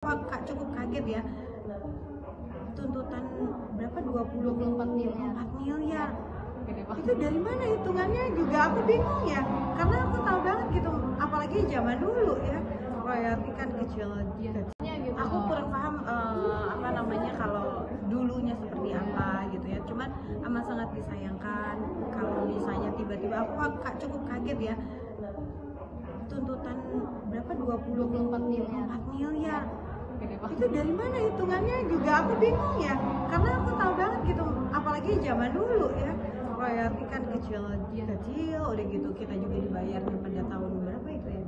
Kak cukup kaget ya, tuntutan berapa 24 miliar. Itu dari mana hitungannya juga aku bingung ya, karena aku tahu banget gitu, apalagi zaman dulu ya, royalti kan kecil gitu. Aku kurang paham apa namanya kalau dulunya seperti apa gitu ya, cuman amat sangat disayangkan kalau misalnya tiba-tiba aku Kak cukup kaget ya, tuntutan berapa 24 miliar. Itu dari mana hitungannya juga aku bingung ya, karena aku tahu banget gitu, apalagi zaman dulu ya, royalti kan kecil udah gitu kita juga dibayar pada tahun berapa itu ya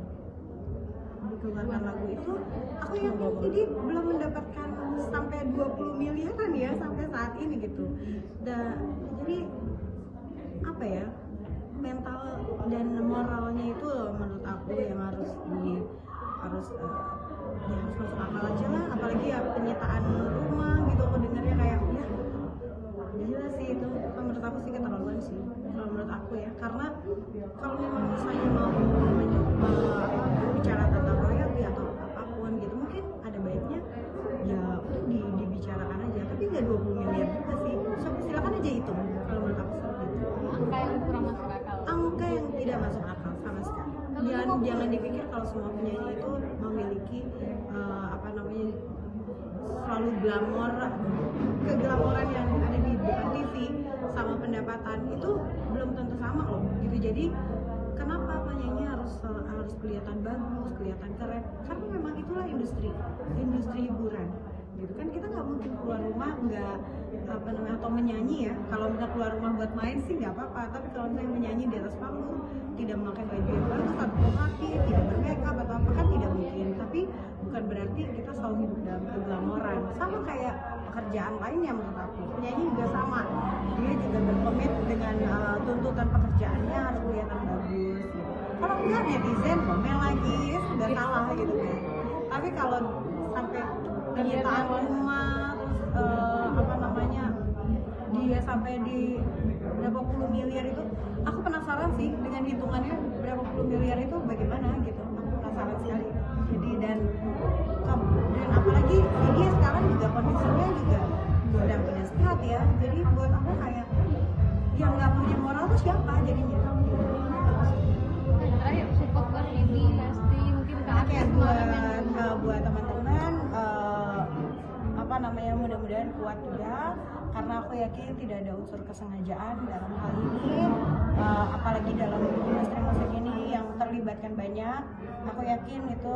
dikeluarkan lagu itu. Aku yakin Vidi belum mendapatkan sampai 20 miliaran ya sampai saat ini gitu. Jadi apa ya, mental dan moralnya itu menurut aku yang harus masuk akal aja lah, apalagi ya penyitaan rumah gitu. Aku dengarnya kayak ya gila sih, itu menurut aku sih keterlaluan sih kalau menurut aku ya, karena kalau memang misalnya mau bicara tentang royalti atau apapun gitu, mungkin ada baiknya ya dibicarakan aja, tapi nggak 20 miliar juga sih. Silakan aja hitung kalau menurut aku seperti itu. Angka yang kurang masuk akal. Angka yang tidak masuk akal sama sekali. Jangan dipikir kalau semua penyanyi itu memiliki selalu keglamoran yang ada di depan TV sama pendapatan itu belum tentu sama loh gitu. Jadi kenapa penyanyi harus kelihatan bagus, kelihatan keren? Karena memang itulah industri hiburan gitu kan. Kita nggak mungkin keluar rumah nggak atau menyanyi ya, kalau nggak keluar rumah buat main sih nggak apa-apa, tapi kalau misalnya menyanyi di atas panggung tidak memakai baju yang bagus atau rapi, tidak bermakeup atau apa, kan tidak mungkin. Tapi bukan berarti kita selalu hidup dalam keglamoran. Sama kayak pekerjaan lainnya menurut aku, penyanyi juga sama, dia juga berkomit dengan tuntutan pekerjaannya harus kelihatan bagus gitu. Kalau enggak netizen komen lagi, sudah salah gitu kan. Tapi kalau sampai penyitaan rumah, dia sampai di berapa puluh miliar itu, aku penasaran sih dengan hitungannya berapa puluh miliar itu bagaimana gitu. Aku penasaran sekali. Jadi dan apalagi dia sekarang juga kondisinya juga sedang tidak sehat ya. Jadi buat aku kayak yang nggak punya moral tuh siapa jadinya? Terakhir support buat Vidi, Lesti, mungkin kayak buat teman-teman mudah-mudahan kuat juga, karena aku yakin tidak ada unsur kesengajaan dalam hal ini, apalagi dalam industri musik ini yang terlibatkan banyak. Aku yakin itu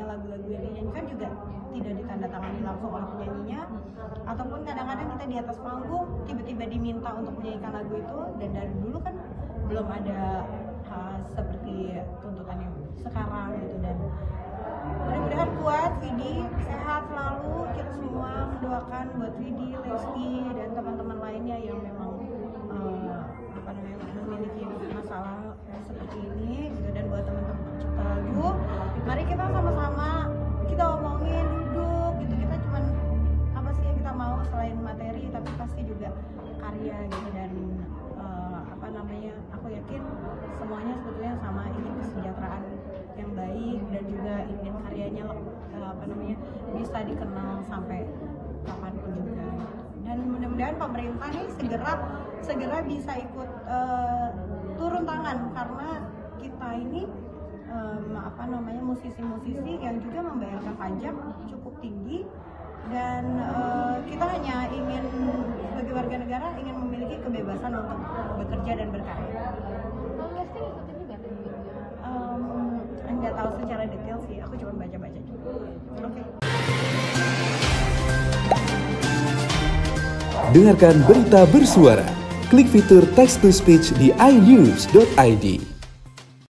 lagu-lagu yang dinyanyikan juga tidak ditandatangani langsung oleh penyanyinya, ataupun kadang-kadang kita di atas panggung tiba-tiba diminta untuk menyanyikan lagu itu, dan dari dulu kan belum ada seperti tuntutan yang sekarang gitu. Dan mudah-mudahan kuat Vidi, sehat selalu. Kita semua mendoakan buat Vidi, Lesti, dan teman-teman lainnya yang memang memiliki masalah seperti ini gitu. Dan buat teman-teman pencipta lagu, mari kita sama-sama kita omongin, duduk gitu. Kita cuman apa sih yang kita mau selain materi, tapi pasti juga karya gitu. Dan aku yakin semuanya sebetulnya sama ingin kesejahteraan yang baik, dan juga ingin karyanya bisa dikenal sampai kapanpun juga. Dan mudah-mudahan pemerintah nih segera bisa ikut turun tangan, karena kita ini musisi-musisi yang juga membayarkan pajak cukup tinggi, dan kita hanya ingin sebagai warga negara ingin memiliki kebebasan untuk bekerja dan berkarya. Kalau Lesti ngikutin juga Nggak tahu secara detail sih, aku cuma baca-baca juga. Oke. Dengarkan berita bersuara. Klik fitur text to speech di inews.id.